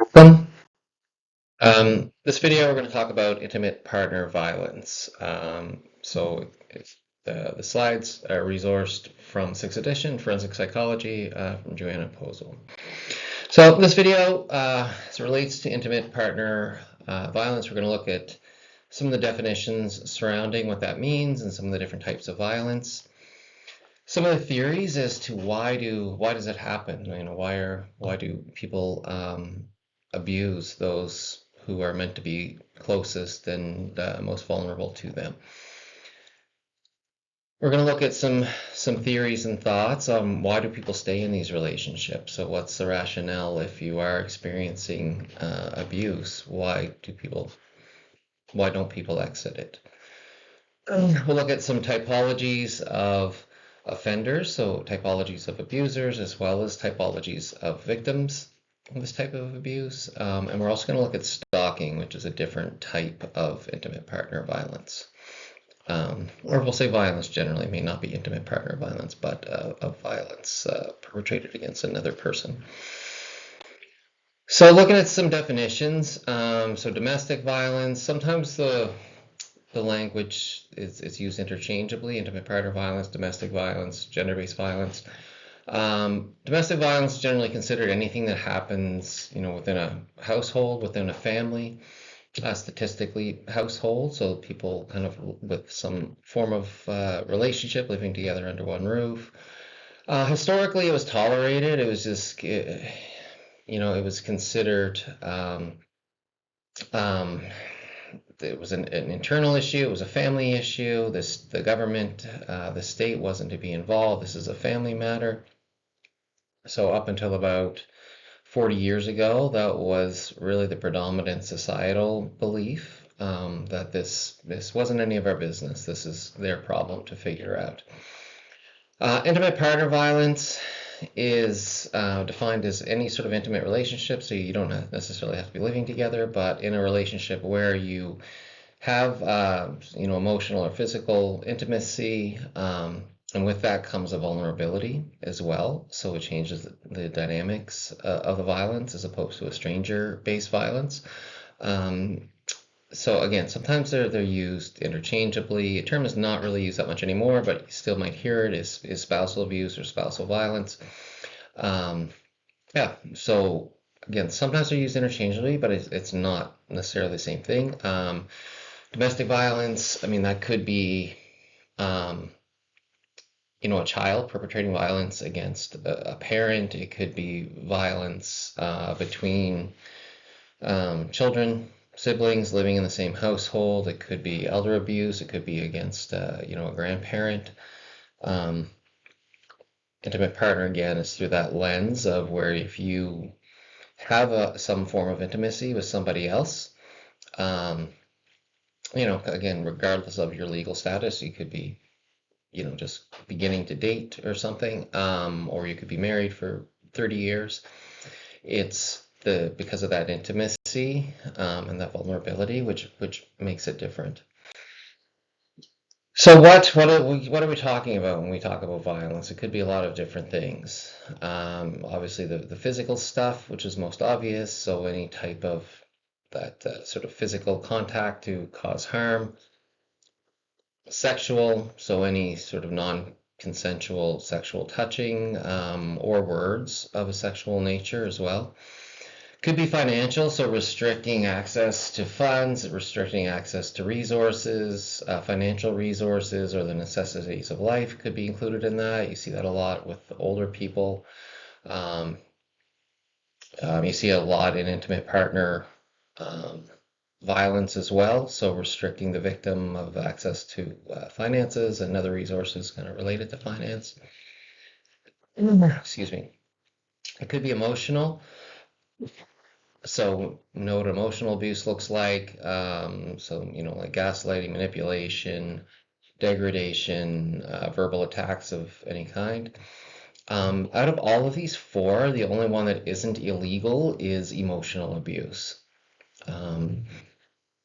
Welcome. This video we're going to talk about intimate partner violence. The slides are resourced from 6th edition, Forensic Psychology, from Joanna Posel. So this video, as it relates to intimate partner violence, we're going to look at some of the definitions surrounding what that means and some of the different types of violence. Some of the theories as to why does it happen? Why do people abuse those who are meant to be closest and most vulnerable to them? We're going to look at some theories and thoughts on why do people stay in these relationships. So what's the rationale if you are experiencing abuse? Why don't people exit it? We'll look at some typologies of offenders, so typologies of abusers, as well as typologies of victims of this type of abuse. And we're also going to look at stalking, which is a different type of intimate partner violence. Or we'll say violence generally, it may not be intimate partner violence, but of violence perpetrated against another person. So looking at some definitions, so domestic violence, sometimes the language is used interchangeably: intimate partner violence, domestic violence, gender-based violence. Domestic violence is generally considered anything that happens, within a household, within a family, statistically household, so people kind of with some form of relationship living together under one roof. Historically, it was tolerated. It was just, it was considered. It was an internal issue. It was a family issue. The government, the state wasn't to be involved. This is a family matter. So up until about 40 years ago, that was really the predominant societal belief, that this wasn't any of our business. This is their problem to figure out. Intimate partner violence is defined as any sort of intimate relationship, so you don't necessarily have to be living together, but in a relationship where you have emotional or physical intimacy, and with that comes a vulnerability as well, so it changes the dynamics of the violence as opposed to a stranger-based violence. So again, sometimes they're used interchangeably. The term is not really used that much anymore, but you still might hear it is spousal abuse or spousal violence. So again, sometimes they're used interchangeably, but it's not necessarily the same thing. Domestic violence, that could be, a child perpetrating violence against a parent. It could be violence between children, siblings living in the same household. It could be elder abuse. It could be against, a grandparent. Intimate partner, again, is through that lens of where if you have some form of intimacy with somebody else, again, regardless of your legal status, you could be, just beginning to date or something, or you could be married for 30 years. It's because of that intimacy and that vulnerability, which makes it different. So what are we talking about when we talk about violence? It could be a lot of different things. Obviously, the physical stuff, which is most obvious. So any type of that sort of physical contact to cause harm. Sexual, so any sort of non-consensual sexual touching or words of a sexual nature as well. Could be financial, so restricting access to funds, restricting access to resources, financial resources, or the necessities of life could be included in that. You see that a lot with older people. You see a lot in intimate partner violence as well, so restricting the victim of access to finances and other resources kind of related to finance. Excuse me. It could be emotional. So know what emotional abuse looks like. Like gaslighting, manipulation, degradation, verbal attacks of any kind. Out of all of these four, the only one that isn't illegal is emotional abuse.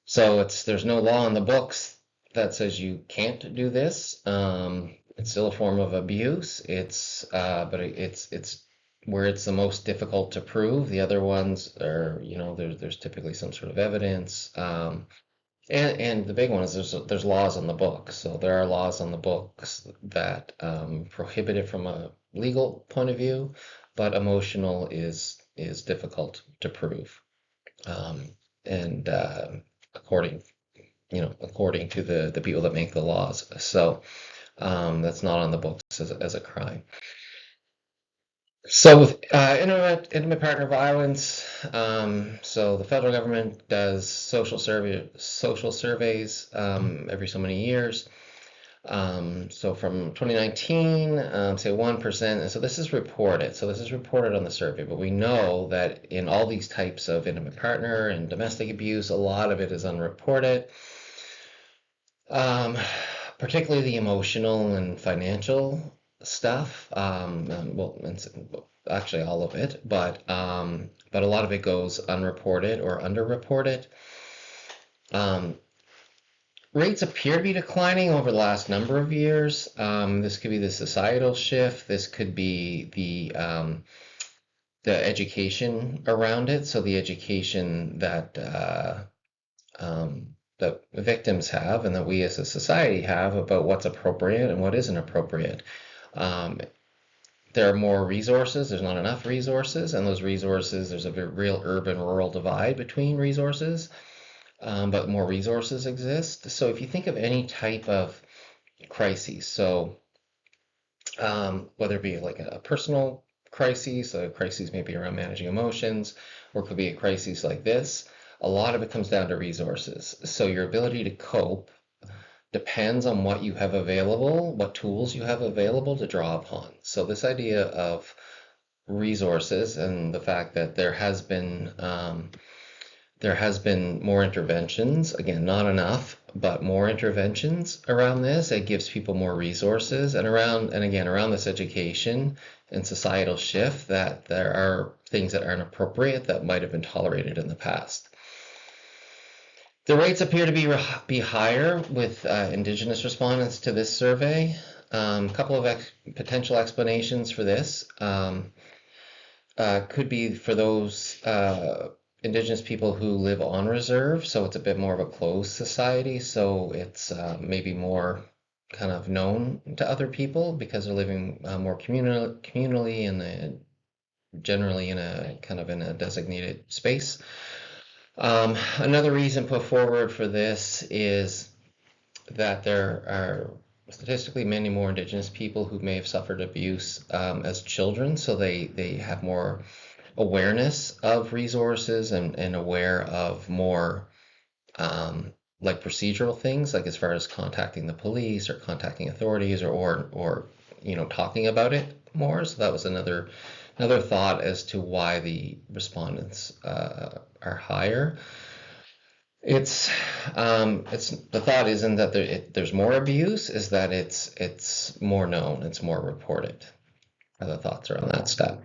So there's no law in the books that says you can't do this. It's still a form of abuse. But it's where it's the most difficult to prove. The other ones are, there's typically some sort of evidence. And the big one is there's laws on the books. So there are laws on the books that prohibit it from a legal point of view, but emotional is difficult to prove. And according according to the people that make the laws. So that's not on the books as a crime. So with intimate partner violence, so the federal government does social surveys every so many years. So from 2019, say 1%, and so this is reported. So this is reported on the survey, but we know that in all these types of intimate partner and domestic abuse, a lot of it is unreported. Particularly the emotional and financial stuff. Well, actually all of it, but a lot of it goes unreported or underreported. Rates appear to be declining over the last number of years. This could be the societal shift. This could be the education around it. So the education that that victims have and that we as a society have about what's appropriate and what isn't appropriate. There are more resources. There's not enough resources, and those resources, there's a real urban-rural divide between resources, but more resources exist. So if you think of any type of crises, so whether it be like a personal crisis, a crisis maybe around managing emotions, or it could be a crisis like this, a lot of it comes down to resources. So your ability to cope depends on what you have available, what tools you have available to draw upon. So this idea of resources and the fact that there has been more interventions, again, not enough, but more interventions around this. It gives people more resources, and around this education and societal shift, that there are things that aren't appropriate that might have been tolerated in the past. The rates appear to be higher with Indigenous respondents to this survey. A couple of potential explanations for this could be for those Indigenous people who live on reserve, so it's a bit more of a closed society, so it's maybe more kind of known to other people because they're living more communally and generally in a designated space. Another reason put forward for this is that there are statistically many more Indigenous people who may have suffered abuse as children, so they have more awareness of resources and aware of more like procedural things, like as far as contacting the police or contacting authorities or talking about it more. So that was another thought as to why the respondents are higher. It's the thought isn't that there's more abuse, is that it's more known, it's more reported. Other thoughts around that stuff.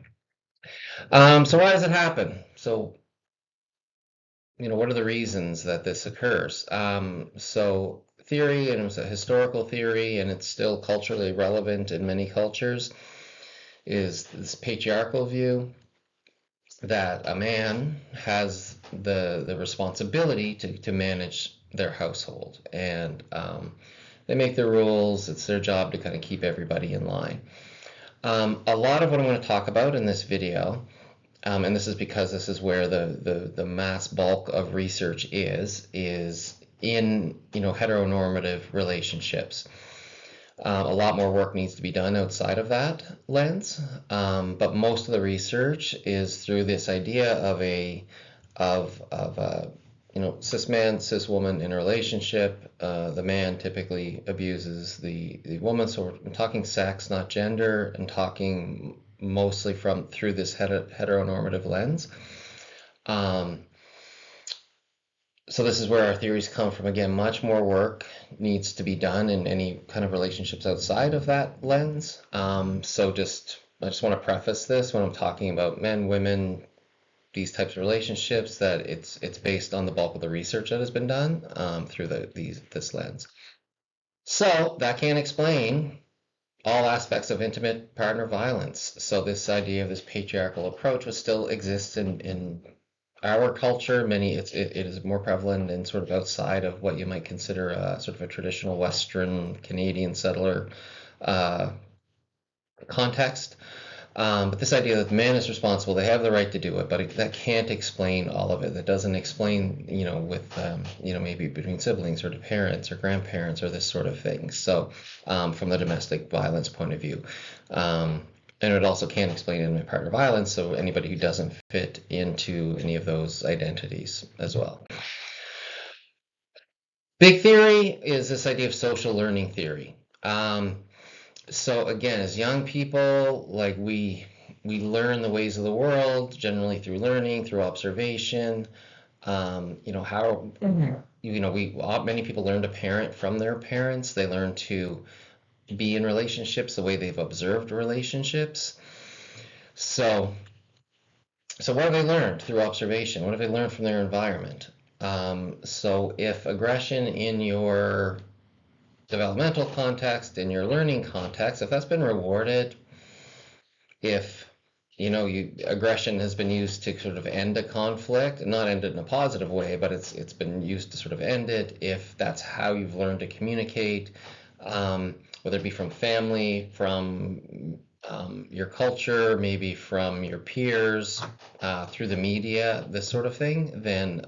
So why does it happen? So what are the reasons that this occurs? So theory, and it was a historical theory, and it's still culturally relevant in many cultures, is this patriarchal view that a man has the responsibility to manage their household, and they make the rules. It's their job to kind of keep everybody in line. A lot of what I'm going to talk about in this video, and this is because this is where the mass bulk of research is in heteronormative relationships. A lot more work needs to be done outside of that lens, but most of the research is through this idea of a cis man, cis woman in a relationship. The man typically abuses the woman, so we're talking sex, not gender, and talking mostly through this heteronormative lens. So this is where our theories come from. Again, much more work needs to be done in any kind of relationships outside of that lens. So I just want to preface this when I'm talking about men, women, these types of relationships, that it's based on the bulk of the research that has been done through this lens. So that can explain all aspects of intimate partner violence. So this idea of this patriarchal approach was still exists in our culture. It is more prevalent and sort of outside of what you might consider sort of a traditional Western Canadian settler uh, context. But this idea that the man is responsible, they have the right to do it, but that can't explain all of it. That doesn't explain, with, maybe between siblings or to parents or grandparents or this sort of thing. So, from the domestic violence point of view. And it also can't explain intimate partner violence, so anybody who doesn't fit into any of those identities as well. Big theory is this idea of social learning theory. So again, as young people, like we learn the ways of the world generally through learning, through observation. How we many people learn to parent from their parents. They learn to be in relationships the way they've observed relationships. So what have they learned through observation? What have they learned from their environment? So if aggression in your developmental context, in your learning context, if that's been rewarded, if aggression has been used to sort of end a conflict, not end it in a positive way, but it's been used to sort of end it. If that's how you've learned to communicate, whether it be from family, from your culture, maybe from your peers, through the media, this sort of thing, then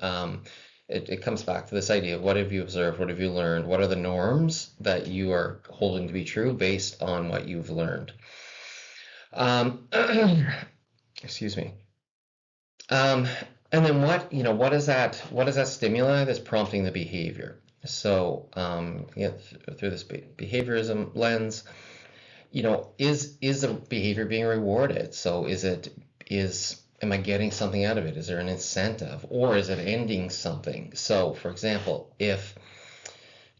it comes back to this idea of what have you observed, what have you learned, what are the norms that you are holding to be true based on what you've learned. Um, excuse me. Um, and then what is that stimuli that's prompting the behavior? So, through this behaviorism lens, is the behavior being rewarded? So am I getting something out of it? Is there an incentive, or is it ending something? So, for example, if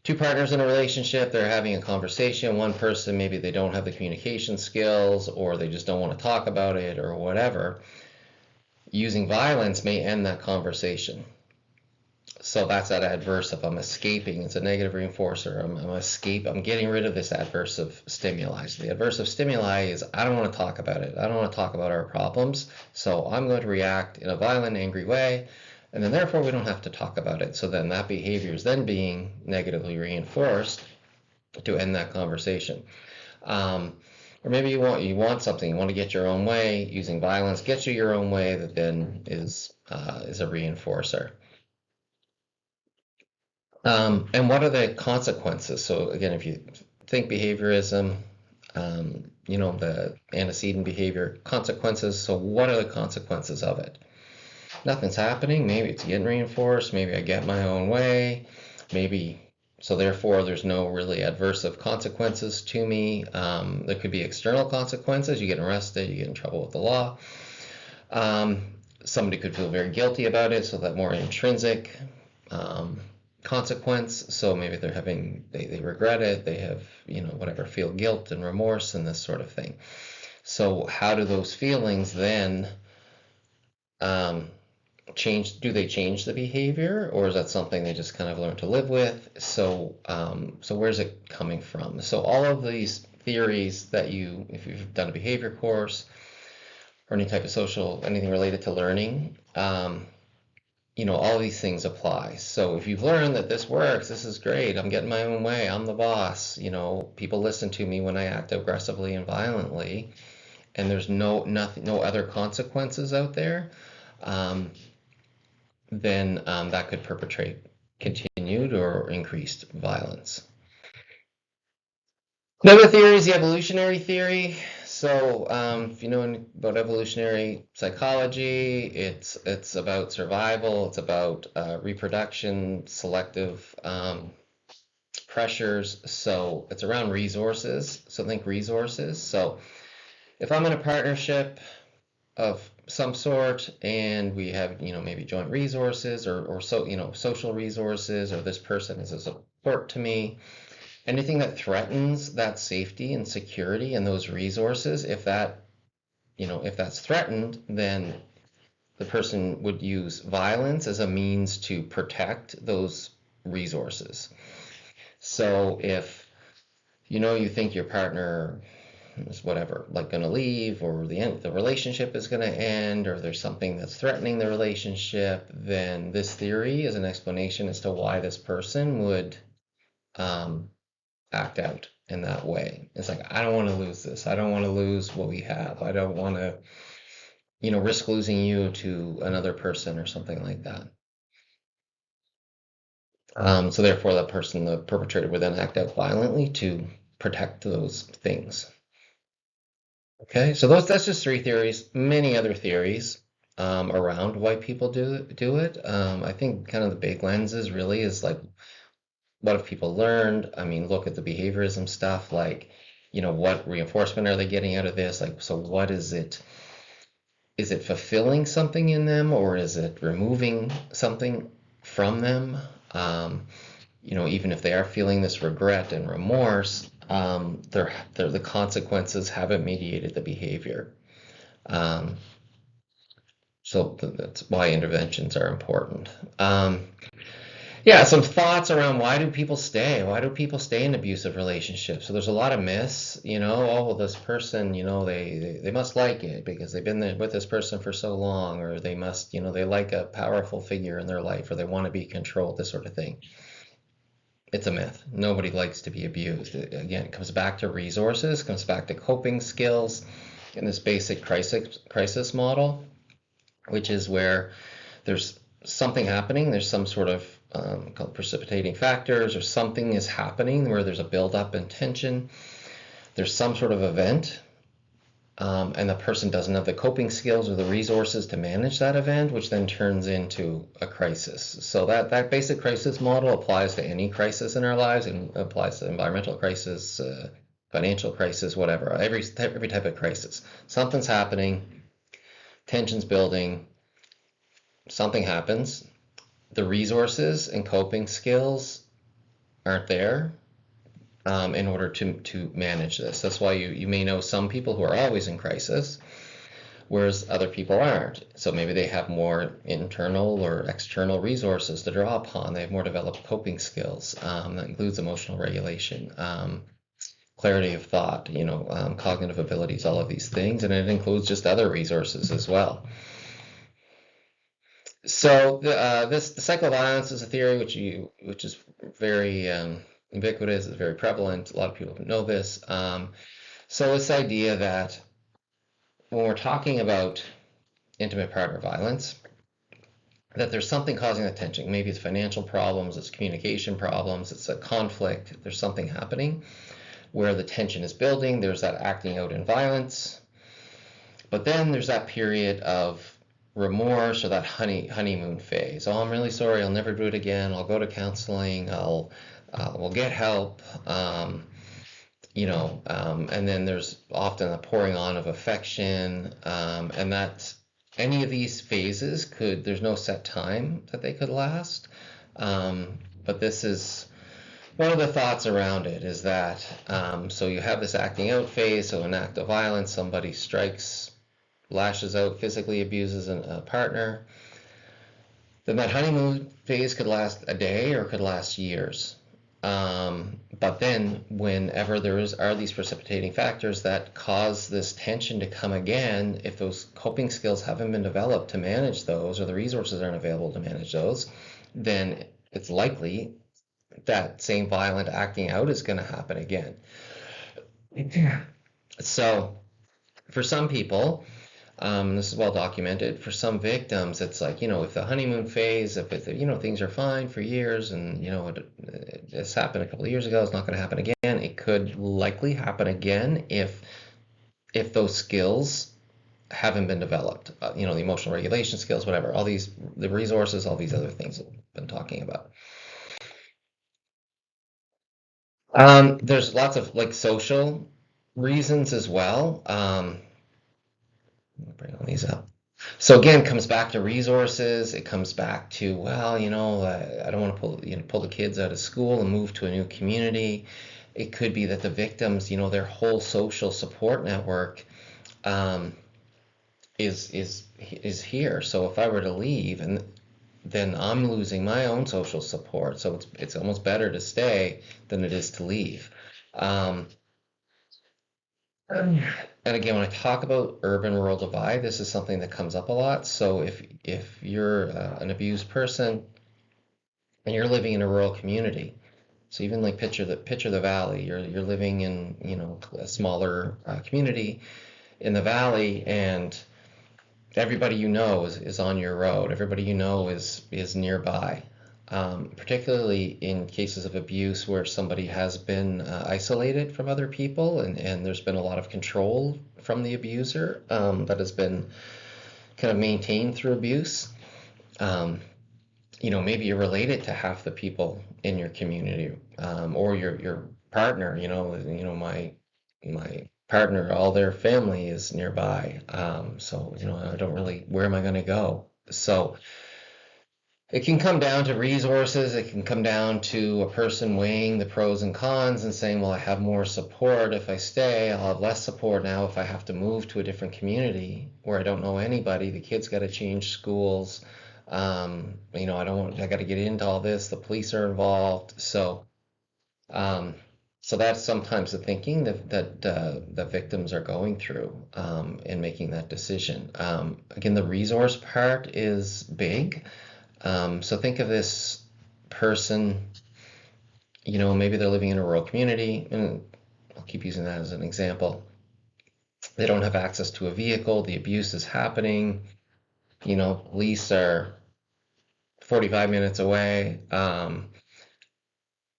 two partners in a relationship, they're having a conversation, one person, maybe they don't have the communication skills, or they just don't want to talk about it, or whatever, using violence may end that conversation. So that's that adversive. I'm escaping. It's a negative reinforcer. I'm getting rid of this adversive stimuli. So the adversive stimuli is I don't want to talk about it. I don't want to talk about our problems. So I'm going to react in a violent, angry way. And then therefore we don't have to talk about it. So then that behavior is then being negatively reinforced to end that conversation. Or maybe you want something, you want to get your own way, using violence gets you your own way, that then is a reinforcer. And what are the consequences? So again, if you think behaviorism, the antecedent behavior consequences. So what are the consequences of it? Nothing's happening. Maybe it's getting reinforced. Maybe I get my own way. Maybe so therefore there's no really adversive consequences to me. There could be external consequences. You get arrested. You get in trouble with the law. Somebody could feel very guilty about it. So that more intrinsic consequence. So maybe they regret it, they have, feel guilt and remorse and this sort of thing. So how do those feelings then change? Do they change the behavior, or is that something they just kind of learn to live with? So where's it coming from? So all of these theories that if you've done a behavior course or any type of anything related to learning, all these things apply. So if you've learned that this works, this is great, I'm getting my own way, I'm the boss, people listen to me when I act aggressively and violently, and there's no other consequences out there, then that could perpetrate continued or increased violence. Another theory is the evolutionary theory. So, if you know about evolutionary psychology, it's about survival. It's about reproduction, selective pressures. So it's around resources. So think resources. So if I'm in a partnership of some sort, and we have maybe joint resources or social resources, or this person is a support to me. Anything that threatens that safety and security and those resources, if that's threatened, then the person would use violence as a means to protect those resources. So if you think your partner is whatever, like going to leave, or the relationship is going to end, or there's something that's threatening the relationship, then this theory is an explanation as to why this person would um, act out in that way. It's like, I don't want to lose this. I don't want to lose what we have. I don't want to, risk losing you to another person or something like that. So therefore, that person, the perpetrator, would then act out violently to protect those things. Okay, so that's just three theories. Many other theories around why people do it. I think kind of the big lenses really is like, what have people learned? I mean, look at the behaviorism stuff, like, what reinforcement are they getting out of this? Like, so what is it? Is it fulfilling something in them, or is it removing something from them? Um, Even if they are feeling this regret and remorse, the consequences haven't mediated the behavior. Um, so that's why interventions are important. Yeah, some thoughts around why do people stay? Why do people stay in abusive relationships? So there's a lot of myths, oh, well, this person, they must like it because they've been there with this person for so long, or they must, they like a powerful figure in their life, or they want to be controlled, this sort of thing. It's a myth. Nobody likes to be abused. Again, it comes back to resources, comes back to coping skills in this basic crisis model, which is where there's something happening, there's some sort of called precipitating factors, or something is happening where there's a buildup in tension, there's some sort of event, and the person doesn't have the coping skills or the resources to manage that event, which then turns into a crisis. So that basic crisis model applies to any crisis in our lives, and applies to environmental crisis, financial crisis, whatever, every type of crisis. Something's happening, tension's building, something happens, the resources and coping skills aren't there in order to manage this. That's why you may know some people who are always in crisis, whereas other people aren't. So maybe they have more internal or external resources to draw upon. They have more developed coping skills. That includes emotional regulation, clarity of thought, cognitive abilities, all of these things, and it includes just other resources as well. So the cycle of violence is a theory which is very ubiquitous, it's very prevalent. A lot of people know this. So this idea that when we're talking about intimate partner violence, that there's something causing the tension. Maybe it's financial problems, it's communication problems, it's a conflict. There's something happening where the tension is building. There's that acting out in violence, but then there's that period of remorse, or that honeymoon phase. Oh, I'm really sorry. I'll never do it again. I'll go to counseling. We'll get help. And then there's often a pouring on of affection, and that any of these phases there's no set time that they could last. But this is one of the thoughts around it, is that so you have this acting out phase, so an act of violence, somebody strikes, lashes out, physically abuses a partner, then that honeymoon phase could last a day or could last years. But then whenever are these precipitating factors that cause this tension to come again, if those coping skills haven't been developed to manage those, or the resources aren't available to manage those, then it's likely that same violent acting out is going to happen again. So for some people, this is well documented, for some victims, it's like, if the honeymoon phase, if things are fine for years, and this happened a couple of years ago, it's not going to happen again. It could likely happen again if those skills haven't been developed, the emotional regulation skills, whatever, the resources, all these other things that we've been talking about. There's lots of like social reasons as well. Bring all these up. So again, it comes back to resources. It comes back to, well, I don't want to pull the kids out of school and move to a new community. It could be that the victims, their whole social support network is here. So if I were to leave, and then I'm losing my own social support. So it's almost better to stay than it is to leave. Um, and again, when I talk about urban-rural divide, this is something that comes up a lot. So if you're an abused person and you're living in a rural community, so even like picture the valley. You're living in a smaller community in the valley, and everybody you know is on your road. Everybody you know is nearby. Particularly in cases of abuse where somebody has been isolated from other people, and there's been a lot of control from the abuser that has been kind of maintained through abuse. Um, Maybe you're related to half the people in your community, or your partner. My partner, all their family is nearby. So I don't really, where am I going to go? So it can come down to resources. It can come down to a person weighing the pros and cons and saying, well, I have more support if I stay. I'll have less support now if I have to move to a different community where I don't know anybody. The kids got to change schools. I got to get into all this. The police are involved. Um, so that's sometimes the thinking that victims are going through in making that decision. Again, the resource part is big. So think of this person, maybe they're living in a rural community, and I'll keep using that as an example. They don't have access to a vehicle, the abuse is happening, police are 45 minutes away.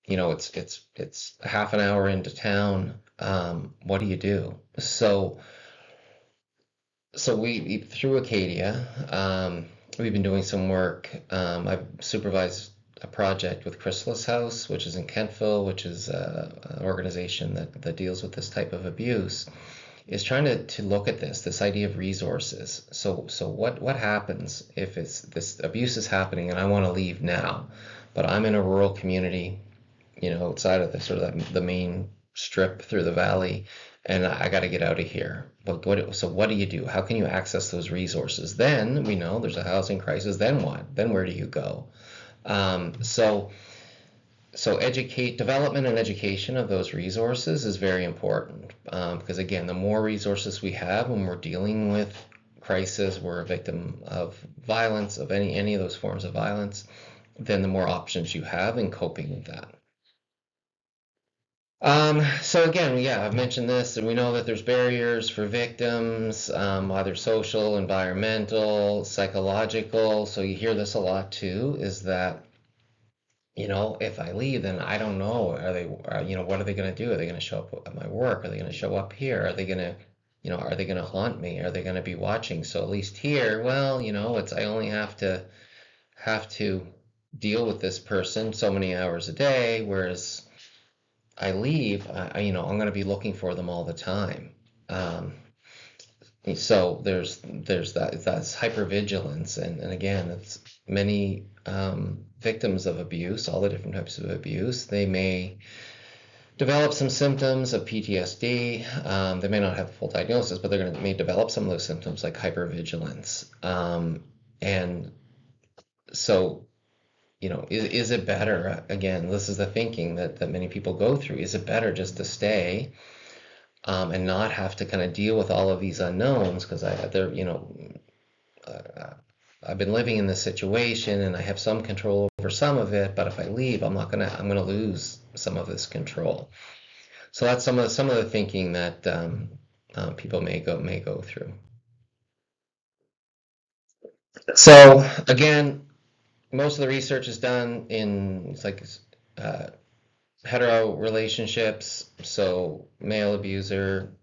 It's a half an hour into town. What do you do? So we through Acadia, we've been doing some work. I've supervised a project with Chrysalis House, which is in Kentville, which is an organization that deals with this type of abuse, is trying to look at this idea of resources. So what happens if this abuse is happening and I want to leave now, but I'm in a rural community, outside of the sort of the main strip through the valley, and I got to get out of here. So what do you do? How can you access those resources? Then we know there's a housing crisis. Then what? Then where do you go? So development and education of those resources is very important, because again, the more resources we have when we're dealing with crisis, we're a victim of violence, of any of those forms of violence, then the more options you have in coping with that. So again, yeah, I've mentioned this, and we know that there's barriers for victims, either social, environmental, psychological. So you hear this a lot too, is that, if I leave, then I don't know, what are they going to do? Are they going to show up at my work? Are they going to show up here? Are they going to haunt me? Are they going to be watching? So at least here, well, I only have to deal with this person so many hours a day, whereas I leave, I'm going to be looking for them all the time. Um, so there's that's hypervigilance, and again, it's many victims of abuse, all the different types of abuse. They may develop some symptoms of PTSD. They may not have a full diagnosis, but may develop some of those symptoms like hypervigilance. And so is it better? Again, this is the thinking that many people go through. Is it better just to stay and not have to kind of deal with all of these unknowns? Because I've been living in this situation and I have some control over some of it, but if I leave, I'm gonna lose some of this control. So that's some of the thinking that people may go through. So again, most of the research is done in it's like uh, hetero relationships, so male abuser,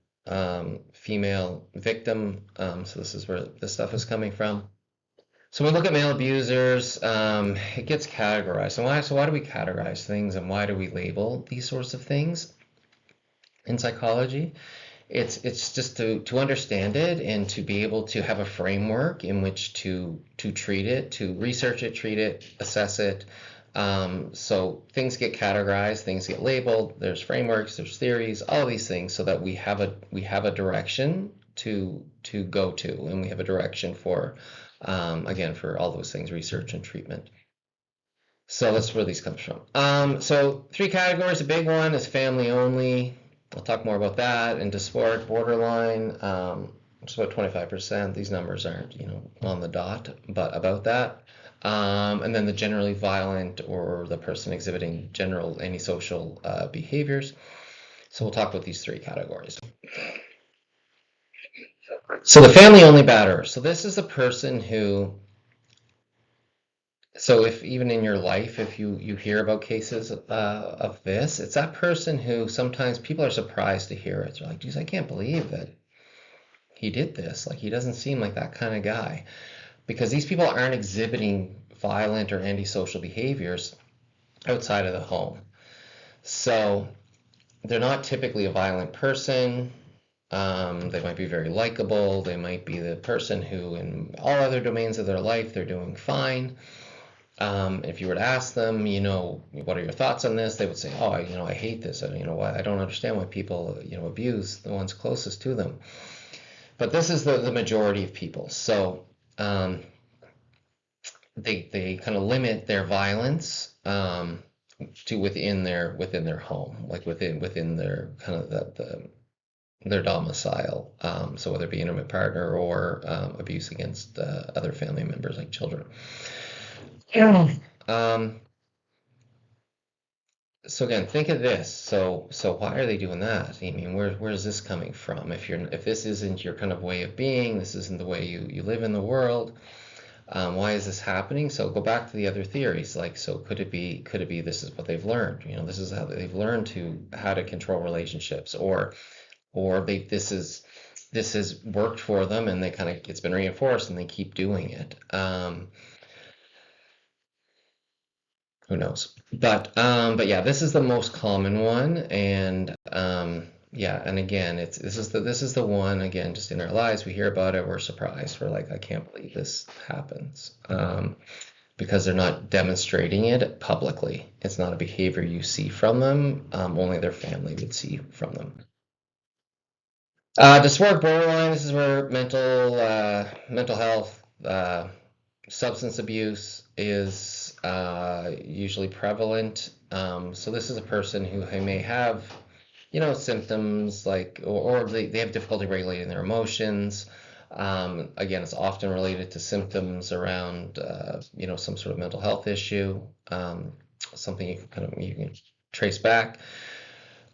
female victim. So this is where this stuff is coming from. So when we look at male abusers, it gets categorized. So why do we categorize things, and why do we label these sorts of things in psychology? It's just to understand it and to be able to have a framework in which to treat it, to research it, treat it, assess it. So things get categorized, things get labeled. There's frameworks, there's theories, all these things, so that we have a direction to go to, and we have a direction for again for all those things, research and treatment. So that's where these comes from. So three categories. A big one is family only. I'll talk more about that. And dysphoric borderline, it's about 25%. These numbers aren't, on the dot, but about that. And then the generally violent or the person exhibiting general antisocial behaviors. So we'll talk about these three categories. So the family only batterer. So this is a person who, so if even in your life, if you hear about cases of this, it's that person who sometimes people are surprised to hear it. They're like, geez, I can't believe that he did this. Like, he doesn't seem like that kind of guy. Because these people aren't exhibiting violent or antisocial behaviors outside of the home. So they're not typically a violent person. They might be very likable. They might be the person who, in all other domains of their life, they're doing fine. If you were to ask them, what are your thoughts on this? They would say, oh, I hate this. I don't understand why people, abuse the ones closest to them. But this is the majority of people. So they kind of limit their violence to within their home, like within their kind of their domicile. So whether it be intimate partner or abuse against other family members like children. So again, think of this. So why are they doing that? I mean, where is this coming from? If this isn't your kind of way of being, this isn't the way you live in the world. Why is this happening? So go back to the other theories. Like, so could it be this is what they've learned? This is how they've learned how to control relationships, or this has worked for them, and it's been reinforced, and they keep doing it. Who knows? But yeah, this is the most common one, and yeah, and again, this is the one, again, just in our lives we hear about it, we're surprised, we're like, I can't believe this happens, because they're not demonstrating it publicly. It's not a behavior you see from them. Only their family would see from them. Dysphoric borderline. This is where mental health, substance abuse is usually prevalent. So this is a person who may have, symptoms like, or they have difficulty regulating their emotions. Again, it's often related to symptoms around, some sort of mental health issue, something you can trace back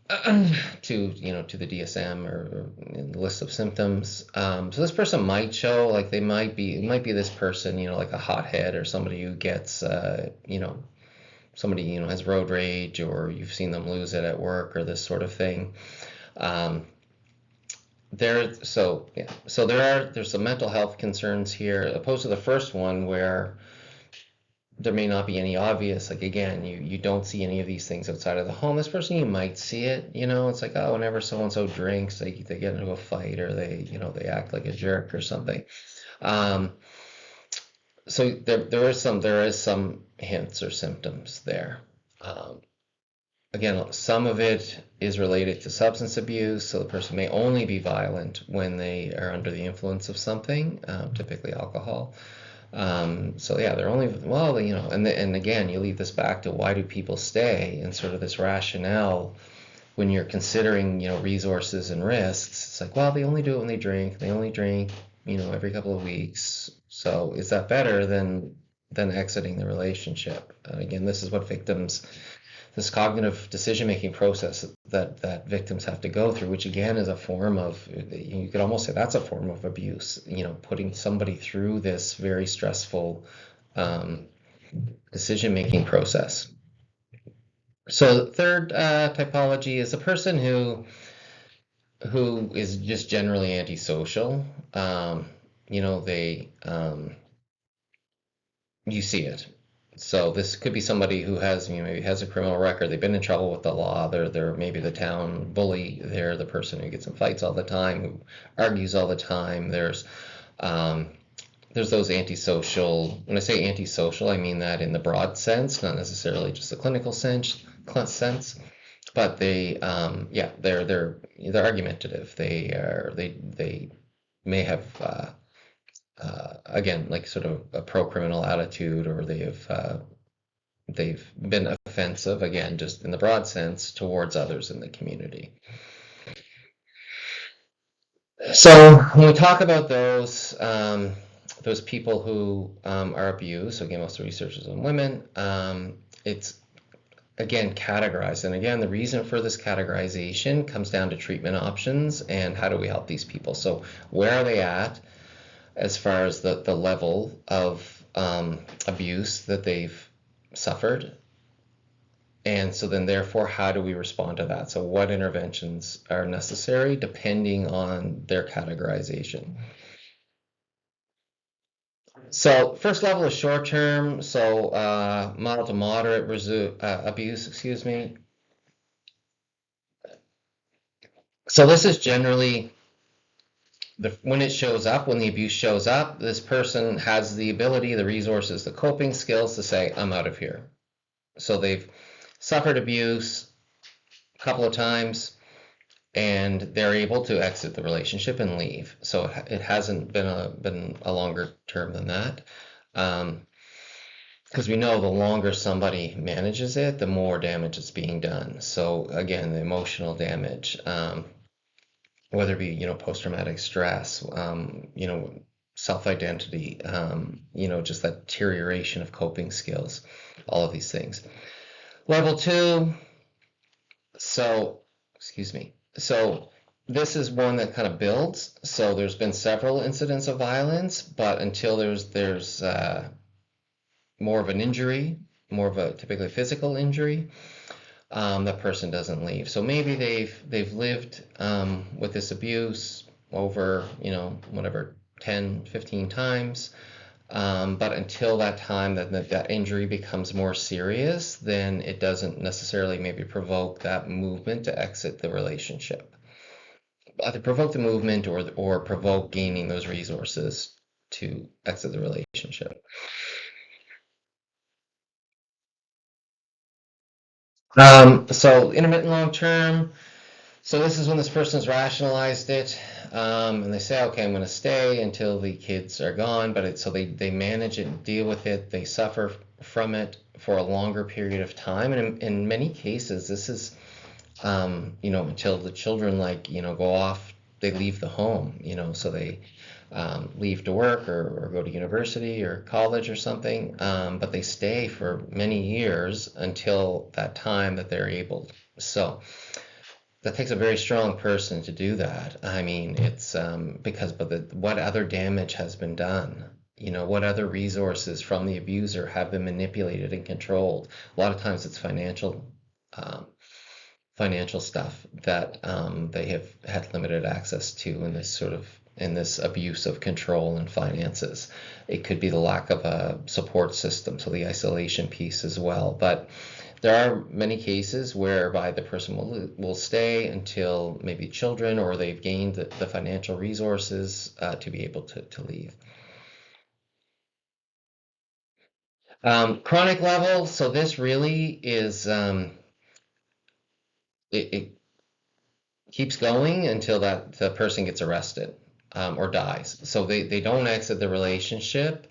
to the DSM or the list of symptoms. So this person might show, like, it might be this person, like a hothead, or somebody who gets, somebody, has road rage, or you've seen them lose it at work, or this sort of thing. There's some mental health concerns here, opposed to the first one where there may not be any obvious, like, again, you don't see any of these things outside of the home. This person, you might see it, it's like, oh, whenever so-and-so drinks, they get into a fight, or they act like a jerk or something. So there is some hints or symptoms there. Again, some of it is related to substance abuse, so the person may only be violent when they are under the influence of something, typically alcohol. So yeah, they're only, well, and again, you lead this back to, why do people stay, and sort of this rationale when you're considering, resources and risks. It's like, well, they only do it when they drink. They only drink, every couple of weeks. So is that better than exiting the relationship? And again, this is what this cognitive decision-making process that victims have to go through, which again is a form of, you could almost say that's a form of abuse, putting somebody through this very stressful decision-making process. So the third typology is a person who is just generally antisocial. You see it. So this could be somebody who has, maybe has a criminal record. They've been in trouble with the law. They're maybe the town bully. They're the person who gets in fights all the time, who argues all the time. There's those antisocial. When I say antisocial, I mean that in the broad sense, not necessarily just the clinical sense. But they're argumentative. They may have again, like, sort of a pro-criminal attitude, or they have they've been offensive, again, just in the broad sense, towards others in the community. So when we talk about those people who are abused, so again, most of the research is on women, it's again categorized. And again, the reason for this categorization comes down to treatment options and how do we help these people. So where are they at as far as the level of abuse that they've suffered? And so then therefore, how do we respond to that? So what interventions are necessary depending on their categorization? So first level is short term, so mild to moderate abuse, excuse me. So this is generally when it shows up, when the abuse shows up, this person has the ability, the resources, the coping skills to say, I'm out of here. So they've suffered abuse a couple of times and they're able to exit the relationship and leave. So it hasn't been a longer term than that. Because we know the longer somebody manages it, the more damage is being done. So again, the emotional damage, whether it be post-traumatic stress, self-identity, just that deterioration of coping skills, all of these things. Level 2. So, excuse me. So this is one that kind of builds. So there's been several incidents of violence, but until there's more of an injury, more of a typically physical injury, that person doesn't leave. So maybe they've lived with this abuse over, whatever, 10, 15 times. But until that time that injury becomes more serious, then it doesn't necessarily maybe provoke that movement to exit the relationship. Either provoke the movement or provoke gaining those resources to exit the relationship. So intermittent long term. So this is when this person's rationalized it, and they say, okay, I'm going to stay until the kids are gone. But so they manage it and deal with it. They suffer from it for a longer period of time, and in many cases, this is until the children go off, they leave the home. So they leave to work or go to university or college or something, but they stay for many years until that time that they're able. So that takes a very strong person to do that. I mean, it's what other damage has been done? What other resources from the abuser have been manipulated and controlled? A lot of times it's financial stuff that they have had limited access to in this abuse of control and finances. It could be the lack of a support system, so the isolation piece as well. But there are many cases whereby the person will stay until maybe children or they've gained the financial resources to be able to leave. Chronic level, so this really is, it keeps going until the person gets arrested or dies. So they don't exit the relationship.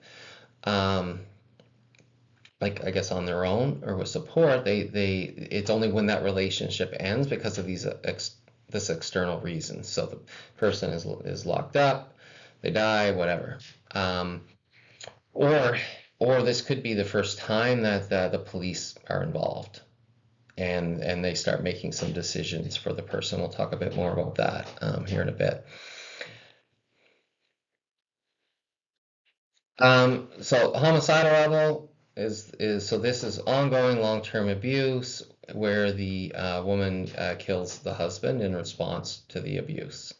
Like I guess on their own or with support, it's only when that relationship ends because of this external reason. So the person is locked up, they die, whatever, or this could be the first time that the police are involved, and they start making some decisions for the person. We'll talk a bit more about that here in a bit. So homicidal level is so this is ongoing long-term abuse where the woman kills the husband in response to the abuse.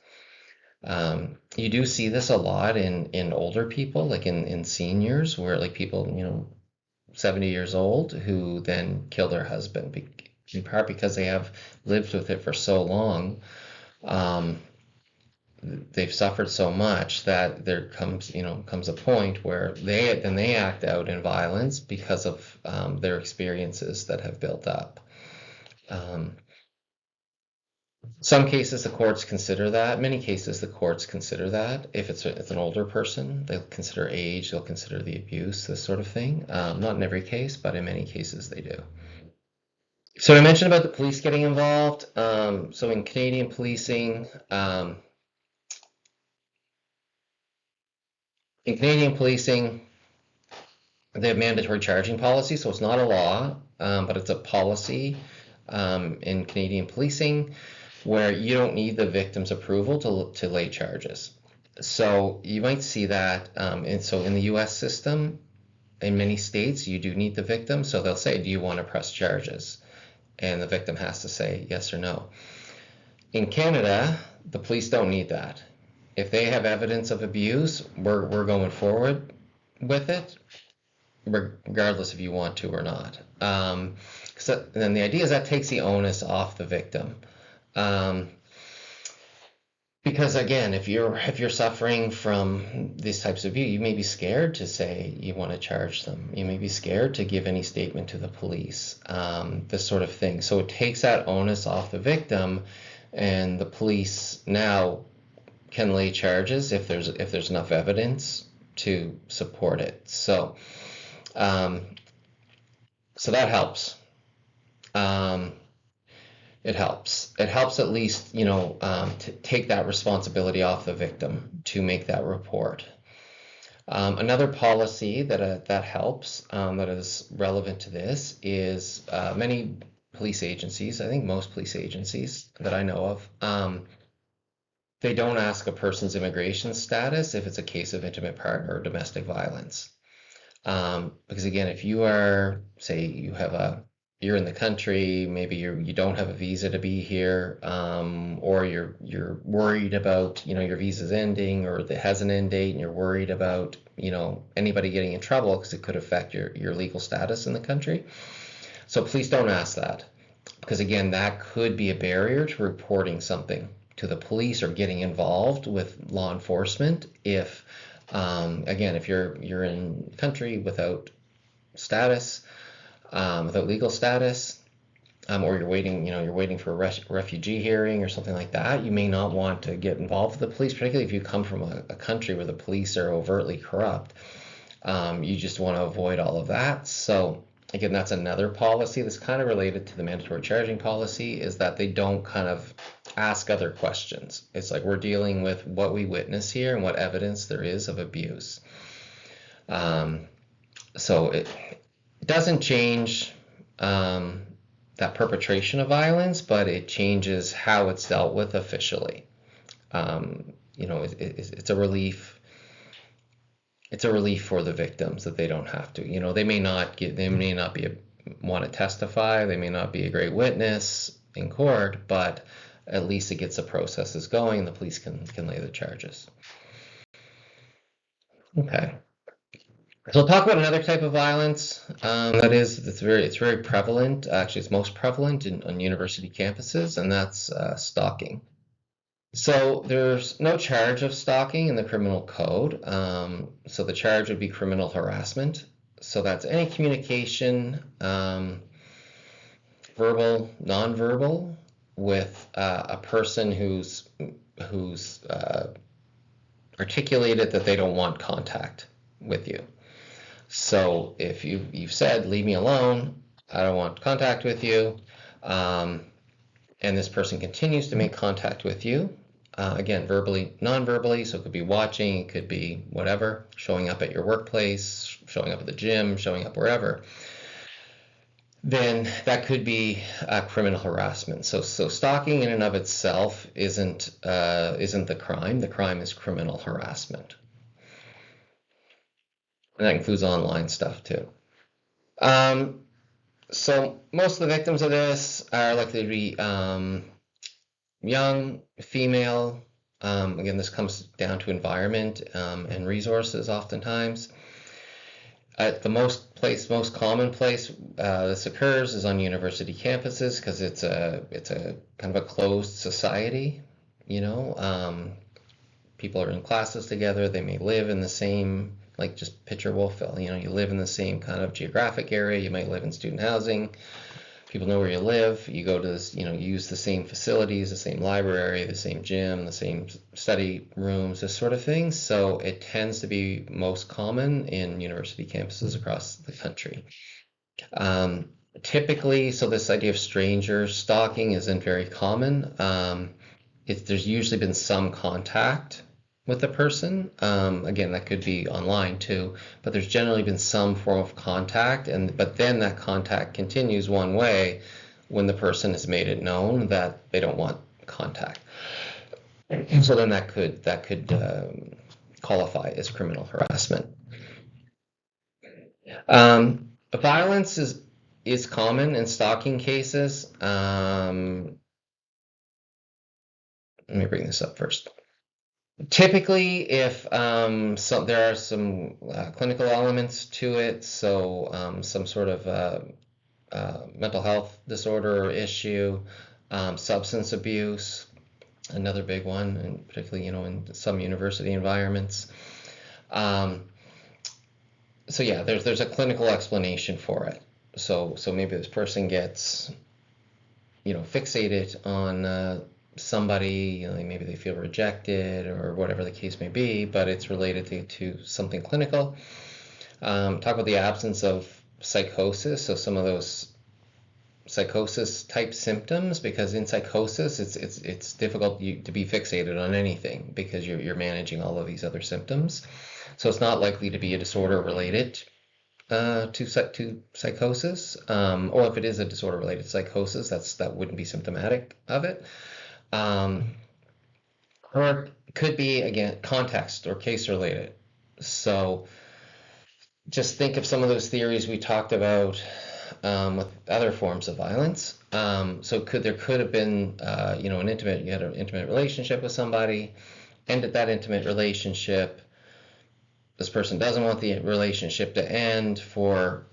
You do see this a lot in older people, like in seniors, where like people 70 years old who then kill their husband, in part because they have lived with it for so long. They've suffered so much that there comes a point where they act out in violence because of their experiences that have built up. Some cases the courts consider that. Many cases the courts consider that. If it's an older person, they'll consider age, they'll consider the abuse, this sort of thing. Not in every case, but in many cases they do. So I mentioned about the police getting involved. So in Canadian policing, they have mandatory charging policy, so it's not a law, but it's a policy in Canadian policing where you don't need the victim's approval to lay charges. So you might see that, and so in the U.S. system, in many states, you do need the victim. So they'll say, "Do you want to press charges?" And the victim has to say yes or no. In Canada, the police don't need that. If they have evidence of abuse, we're going forward with it, regardless if you want to or not. So then the idea is that takes the onus off the victim. Because again, if you're suffering from these types of abuse, you may be scared to say you want to charge them. You may be scared to give any statement to the police, this sort of thing. So it takes that onus off the victim, and the police now can lay charges if there's enough evidence to support it. So so that helps. Um, it helps. It helps at least, to take that responsibility off the victim to make that report. Another policy that helps, that is relevant to this, is many police agencies, I think most police agencies that I know of, they don't ask a person's immigration status if it's a case of intimate partner or domestic violence. Because again, if you are, say, you're in the country, maybe you don't have a visa to be here, or you're worried about, your visa's ending or it has an end date, and you're worried about, anybody getting in trouble because it could affect your legal status in the country. So please don't ask that, because again, that could be a barrier to reporting something to the police or getting involved with law enforcement if, again, if you're in country without status, without legal status, or you're waiting for a refugee hearing or something like that, you may not want to get involved with the police, particularly if you come from a country where the police are overtly corrupt. You just want to avoid all of that. So again, that's another policy that's kind of related to the mandatory charging policy, is that they don't kind of ask other questions. It's like we're dealing with what we witness here and what evidence there is of abuse. So it doesn't change that perpetration of violence, but it changes how it's dealt with officially. It's a relief. It's a relief for the victims that they don't have to. They may not want to testify. They may not be a great witness in court, but at least it gets the processes going, and the police can lay the charges. Okay. So we'll talk about another type of violence it's very prevalent. Actually, it's most prevalent on university campuses, and that's stalking. So there's no charge of stalking in the criminal code. So the charge would be criminal harassment. So that's any communication, verbal, nonverbal, with a person who's articulated that they don't want contact with you. So if you've said, "Leave me alone, I don't want contact with you," and this person continues to make contact with you, again, verbally, non-verbally, so it could be watching, it could be whatever, showing up at your workplace, showing up at the gym, showing up wherever, then that could be criminal harassment. So stalking in and of itself isn't the crime. The crime is criminal harassment. And that includes online stuff too. So most of the victims of this are likely to be young, female. Again, this comes down to environment and resources oftentimes. At the most common place this occurs is on university campuses, because it's a kind of a closed society. People are in classes together. They may live in the same, like just picture Wolfville. You live in the same kind of geographic area. You might live in student housing. people know where you live. You go to this, you use the same facilities, the same library, the same gym, the same study rooms, this sort of thing. So it tends to be most common in university campuses across the country. Um, Typically, so this idea of stranger stalking isn't very common. There's usually been some contact with the person. Again, that could be online too, but there's generally been some form of contact, but then that contact continues one way when the person has made it known that they don't want contact. So then that could qualify as criminal harassment. Violence is common in stalking cases. Let me bring this up first. Typically, if there are some clinical elements to it, so some sort of mental health disorder or issue, substance abuse, another big one, and particularly in some university environments. So yeah, there's a clinical explanation for it. So maybe this person gets fixated on somebody, maybe they feel rejected or whatever the case may be, but it's related to something clinical. Talk about the absence of psychosis, so some of those psychosis type symptoms, because in psychosis it's difficult to be fixated on anything because you're managing all of these other symptoms. So it's not likely to be a disorder related to psychosis, or if it is a disorder related to psychosis, that wouldn't be symptomatic of it. Or it could be, again, context or case related. So just think of some of those theories we talked about with other forms of violence. So there could have been, you had an intimate relationship with somebody, ended that intimate relationship. This person doesn't want the relationship to end for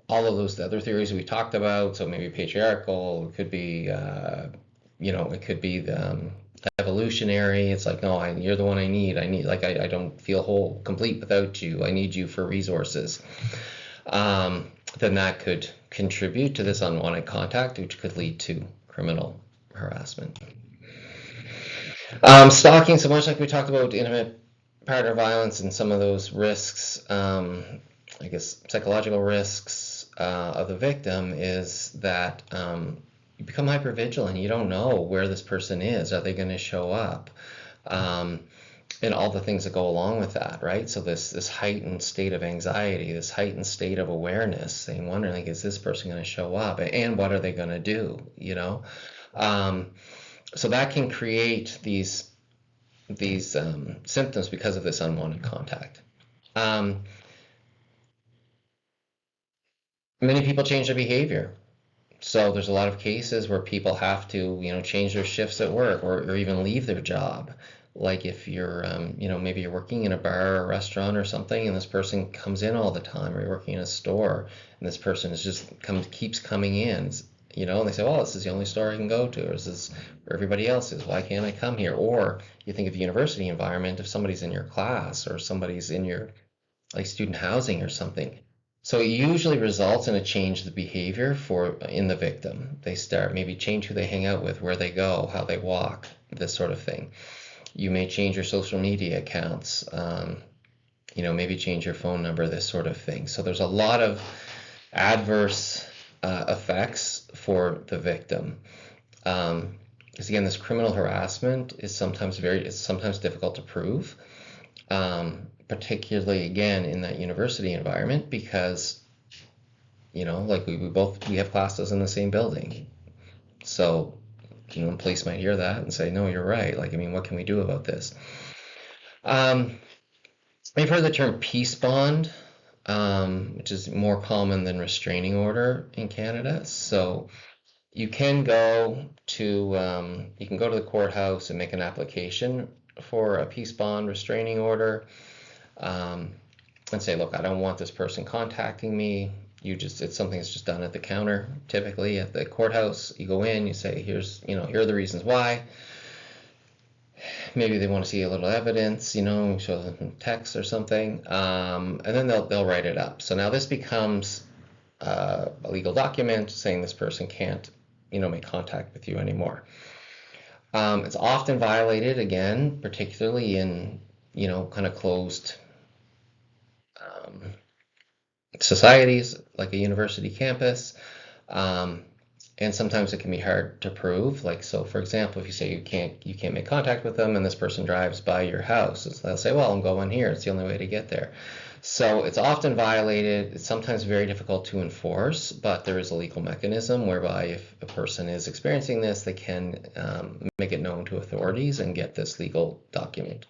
all of those other theories we talked about. So maybe patriarchal, it could be, it could be the evolutionary. It's like, no, you're the one I need. I don't feel whole, complete without you. I need you for resources. Then that could contribute to this unwanted contact, which could lead to criminal harassment. Stalking, so much like we talked about intimate partner violence and some of those risks, I guess psychological risks of the victim, is that you become hypervigilant. You don't know where this person is. Are they going to show up? And all the things that go along with that, right? So this heightened state of anxiety, this heightened state of awareness, saying, wondering, like, is this person going to show up? And what are they going to do? So that can create these symptoms because of this unwanted contact. Many people change their behavior. So there's a lot of cases where people have to, change their shifts at work or even leave their job. Like if you're, maybe you're working in a bar or a restaurant or something, and this person comes in all the time, or you're working in a store, and this person keeps coming in, and they say, well, this is the only store I can go to, or this is where everybody else is. Why can't I come here? Or you think of the university environment, if somebody's in your class or somebody's in your student housing or something. So it usually results in a change of the behavior in the victim. They start maybe change who they hang out with, where they go, how they walk, this sort of thing. You may change your social media accounts, maybe change your phone number, this sort of thing. So there's a lot of adverse effects for the victim. Because again, this criminal harassment is sometimes difficult to prove. Particularly again in that university environment, because we have classes in the same building, so the police might hear that and say, no, you're right, what can we do about this? We've heard the term peace bond, which is more common than restraining order in Canada. So you can go to the courthouse and make an application for a peace bond restraining order. And say, look, I don't want this person contacting me. It's something that's just done at the counter, typically at the courthouse. You go in, you say, here are the reasons why. Maybe they want to see a little evidence, show them text or something, and then they'll write it up. So now this becomes a legal document saying this person can't, make contact with you anymore. It's often violated, again, particularly in, kind of closed um, societies like a university campus. Um, and sometimes it can be hard to prove. Like, so for example, if you say you can't make contact with them, and this person drives by your house, they'll say, well, I'm going here. It's the only way to get there. So it's often violated. It's sometimes very difficult to enforce, but there is a legal mechanism whereby if a person is experiencing this, they can make it known to authorities and get this legal document.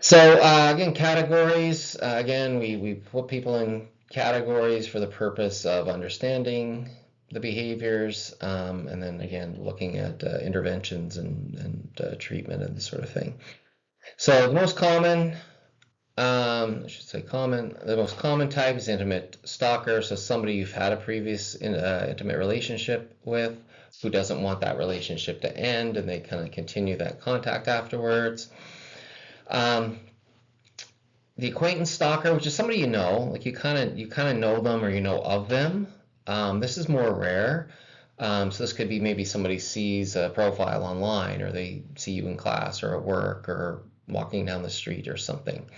So again, categories. Again, we put people in categories for the purpose of understanding the behaviors, and then again looking at interventions and treatment and this sort of thing. So the most common, I should say common, the most common type is intimate stalker. So somebody you've had a previous intimate relationship with who doesn't want that relationship to end, and they kind of continue that contact afterwards. The acquaintance stalker, which is somebody like you kind of know them or you know of them. This is more rare. So this could be maybe somebody sees a profile online, or they see you in class or at work or walking down the street or something.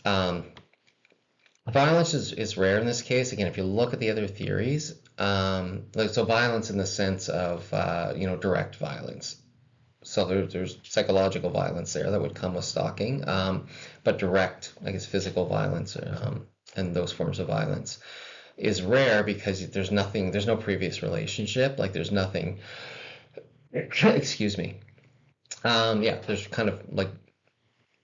Violence is rare in this case. Again, if you look at the other theories, so violence in the sense of direct violence. So there's psychological violence there that would come with stalking, but direct, I guess, physical violence and those forms of violence is rare because there's no previous relationship. Like there's nothing. Excuse me. There's kind of like.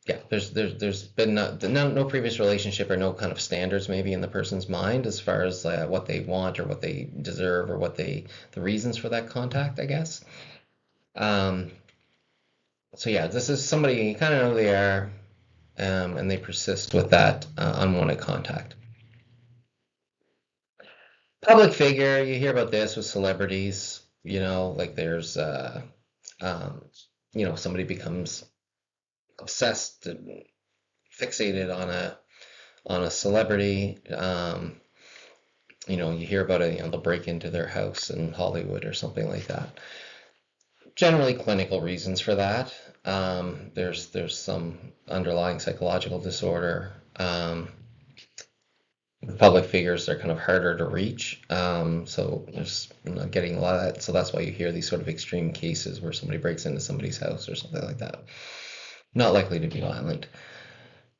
Yeah, there's been no previous relationship or no kind of standards maybe in the person's mind as far as what they want or what they deserve or the reasons for that contact, I guess. So yeah, this is somebody you kind of know who they are, and they persist with that unwanted contact. Public figure, you hear about this with celebrities, like there's, somebody becomes obsessed and fixated on a celebrity. You hear about it, they'll break into their house in Hollywood or something like that. Generally clinical reasons for that. There's some underlying psychological disorder. Public figures are kind of harder to reach, so there's not getting a lot of that. So that's why you hear these sort of extreme cases where somebody breaks into somebody's house or something like that. Not likely to be violent.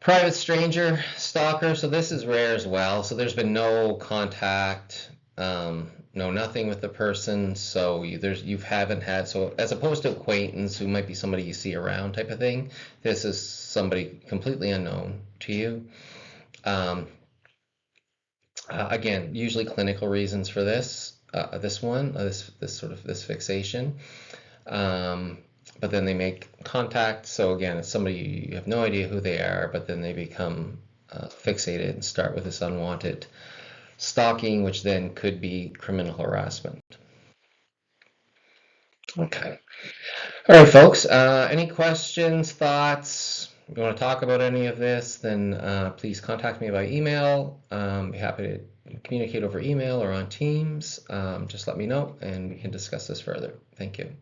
Private stranger stalker. So this is rare as well. So there's been no contact, nothing with the person. So you haven't had, so as opposed to acquaintance who might be somebody you see around type of thing, this is somebody completely unknown to you. Again, usually clinical reasons for this fixation. But then they make contact. So again, it's somebody you have no idea who they are, but then they become fixated and start with this unwanted stalking, which then could be criminal harassment. Okay. All right, folks. Any questions, thoughts? If you want to talk about any of this, then please contact me by email. Be happy to communicate over email or on Teams. Just let me know and we can discuss this further. Thank you.